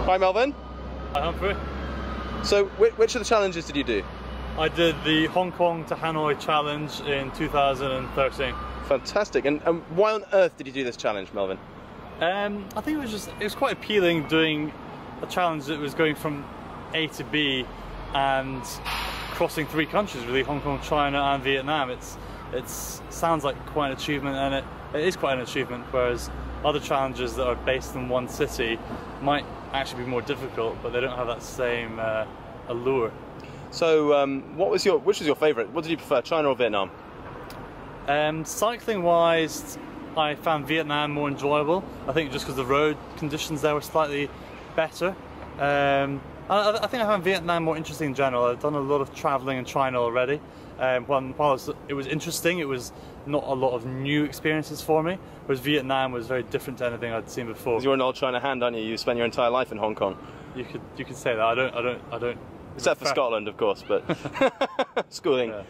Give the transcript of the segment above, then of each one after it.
Hi Melvin. Hi Humphrey. So which of the challenges did you do? I did the Hong Kong to Hanoi challenge in 2013. Fantastic. And why on earth did you do this challenge, Melvin? I think it was quite appealing doing a challenge that was going from A to B and crossing 3 countries really, Hong Kong, China and Vietnam. It sounds like quite an achievement, and it is quite an achievement, whereas other challenges that are based in one city might actually be more difficult, but they don't have that same allure. So which was your favourite? What did you prefer, China or Vietnam? Cycling wise, I found Vietnam more enjoyable. I think just because the road conditions there were slightly better. I think I found Vietnam more interesting in general. I've done a lot of travelling in China already. While it was interesting, it was not a lot of new experiences for me, whereas Vietnam was very different to anything I'd seen before. 'Cause you're an old China hand, aren't you? You spent your entire life in Hong Kong. You could say that. I don't. Except for Scotland, of course, but schooling. Yeah.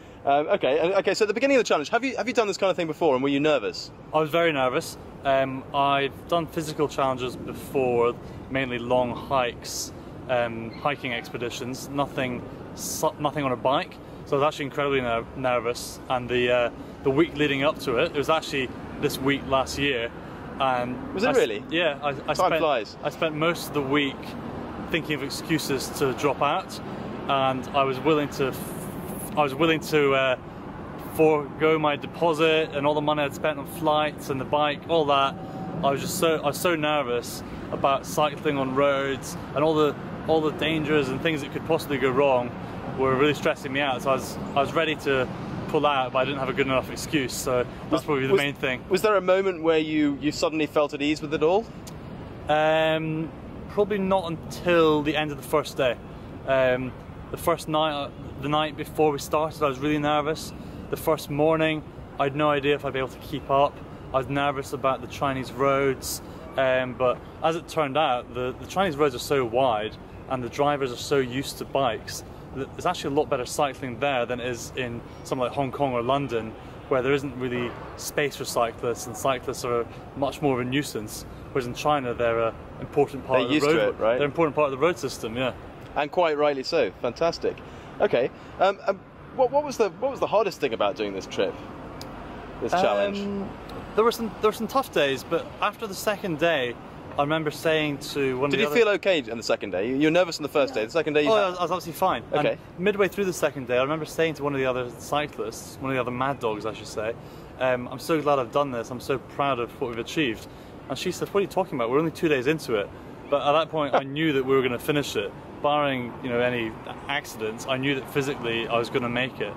Okay. So at the beginning of the challenge, have you done this kind of thing before, and were you nervous? I was very nervous. I've done physical challenges before, mainly long hikes, hiking expeditions. Nothing on a bike. So I was actually incredibly nervous. And the week leading up to it was actually this week last year. And was it really? Yeah. Time flies. I spent most of the week thinking of excuses to drop out, and I was willing to forego my deposit and all the money I'd spent on flights and the bike, all that. I was so nervous about cycling on roads, and all the dangers and things that could possibly go wrong were really stressing me out. So I was ready to pull out, but I didn't have a good enough excuse. So that's probably the main thing. Was there a moment where you suddenly felt at ease with it all? Probably not until the end of the first day. The first night, the night before we started, I was really nervous. The first morning, I had no idea if I'd be able to keep up. I was nervous about the Chinese roads, but as it turned out, the Chinese roads are so wide and the drivers are so used to bikes that there's actually a lot better cycling there than it is in somewhere like Hong Kong or London, where there isn't really space for cyclists, and cyclists are much more of a nuisance. Whereas in China, they're an important part of the road. They're used to it, right? They're an important part of the road system, yeah. And quite rightly so. Fantastic. Okay. What was the hardest thing about doing this trip? This challenge? There were some tough days, but after the second day, I remember saying to one of the Did you feel okay on the second day? You were nervous on the first day. The second day I was absolutely fine. Okay. And midway through the second day, I remember saying to one of the other cyclists, one of the other mad dogs I should say, I'm so glad I've done this, I'm so proud of what we've achieved. And she said, what are you talking about? We're only 2 days into it. But at that point I knew that we were going to finish it. Barring any accidents, I knew that physically I was going to make it.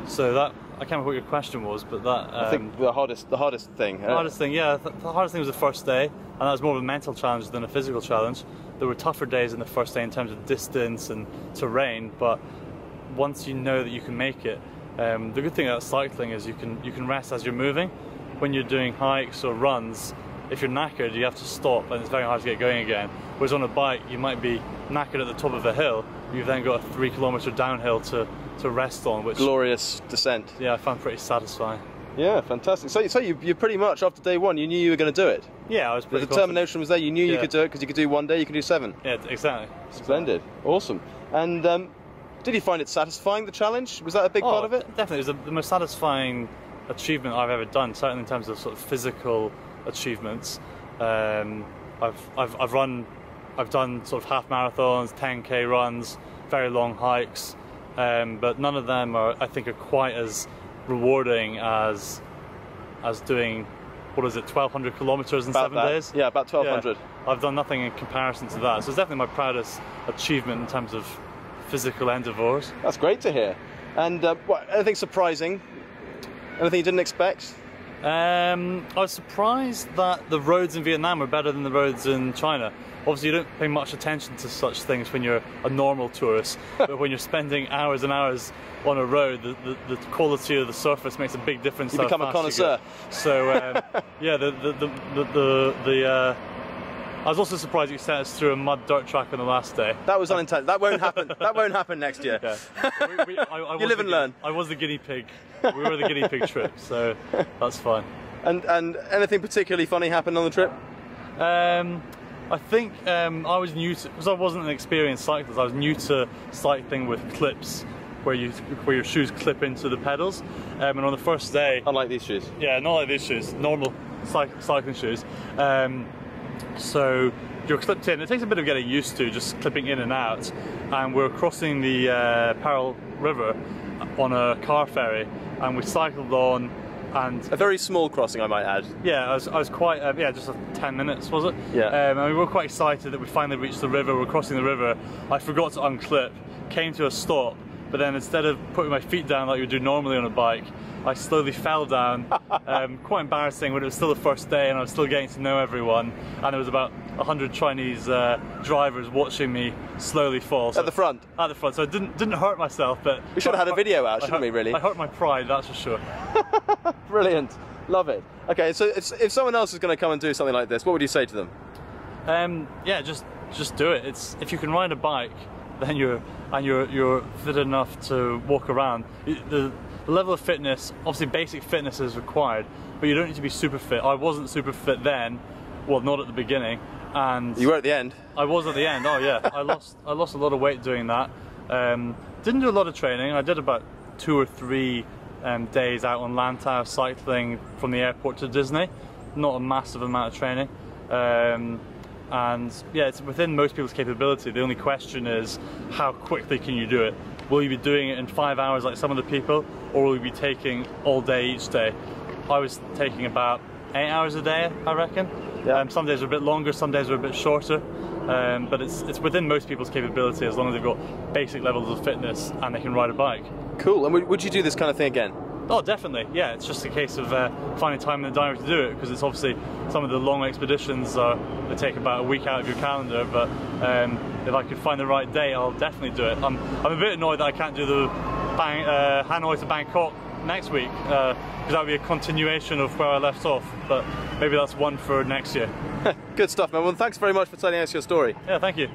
So that, I can't remember what your question was, but that... I think the hardest thing. The hardest thing, yeah. The hardest thing was the first day, and that was more of a mental challenge than a physical challenge. There were tougher days in the first day in terms of distance and terrain, but once you know that you can make it, the good thing about cycling is you can rest as you're moving. When you're doing hikes or runs, if you're knackered, you have to stop, and it's very hard to get going again. Whereas on a bike, you might be knackered at the top of a hill, you've then got a 3-kilometre downhill to rest on, which... Glorious descent. Yeah, I found pretty satisfying. Yeah, fantastic. So you pretty much, after day one, you knew you were going to do it? Yeah, I was pretty The determination was there, you knew you could do it, because you could do 1 day, you could do 7. Yeah, exactly. Splendid. Awesome. And did you find it satisfying, the challenge? Was that a big part of it? Definitely. It was the most satisfying achievement I've ever done, certainly in terms of sort of physical achievements. I've done sort of half marathons, 10k runs, very long hikes, but none of them I think are quite as rewarding as doing, what is it, 1,200 kilometers in 7 days? Yeah, about 1,200. Yeah, I've done nothing in comparison to that, so it's definitely my proudest achievement in terms of physical endeavours. That's great to hear. And anything surprising? Anything you didn't expect? I was surprised that the roads in Vietnam were better than the roads in China. Obviously you don't pay much attention to such things when you're a normal tourist, but when you're spending hours and hours on a road, the quality of the surface makes a big difference. You become a connoisseur. So yeah, I was also surprised you sent us through a mud dirt track on the last day. That was unintentional. That won't happen. That won't happen next year. Yeah. You live and learn. I was the guinea pig. We were the guinea pig trip, so that's fine. And anything particularly funny happened on the trip? I think I was new to, because I wasn't an experienced cyclist, I was new to cycling with clips where your shoes clip into the pedals. And on the first day... Unlike these shoes. Yeah, not like these shoes, normal cycling shoes. So you're clipped in. It takes a bit of getting used to, just clipping in and out. And we're crossing the Pearl River on a car ferry, and we cycled on. And a very small crossing, I might add. Yeah, I was quite, yeah, just 10 minutes, was it? Yeah. And we were quite excited that we finally reached the river. We're crossing the river. I forgot to unclip, came to a stop, but then instead of putting my feet down like you do normally on a bike, I slowly fell down. Quite embarrassing when it was still the first day and I was still getting to know everyone. And there was about 100 Chinese drivers watching me slowly fall. So, at the front? At the front, so I didn't hurt myself, but... We should have had a video out, shouldn't we, really? I hurt my pride, that's for sure. Brilliant. Love it. Okay, so if someone else is going to come and do something like this, what would you say to them? Yeah, just do it. If you can ride a bike, then you're fit enough to walk around. The level of fitness, obviously basic fitness is required, but you don't need to be super fit. I wasn't super fit then, well, not at the beginning, and you were at the end. I was at the end. Oh yeah, I lost a lot of weight doing that. Didn't do a lot of training. I did about 2 or 3 days out on Lantau cycling from the airport to Disney. Not a massive amount of training. And yeah, it's within most people's capability. The only question is, how quickly can you do it? Will you be doing it in 5 hours like some of the people, or will you be taking all day each day? I was taking about 8 hours a day, I reckon. Yeah. Some days are a bit longer, some days are a bit shorter. But it's within most people's capability as long as they've got basic levels of fitness and they can ride a bike. Cool. And would you do this kind of thing again? Oh, definitely. Yeah, it's just a case of finding time in the diary to do it, because it's obviously some of the long expeditions they take about a week out of your calendar. But if I could find the right day, I'll definitely do it. I'm a bit annoyed that I can't do the Hanoi to Bangkok next week, because that would be a continuation of where I left off. But maybe that's one for next year. Good stuff, man. Well, thanks very much for telling us your story. Yeah, thank you.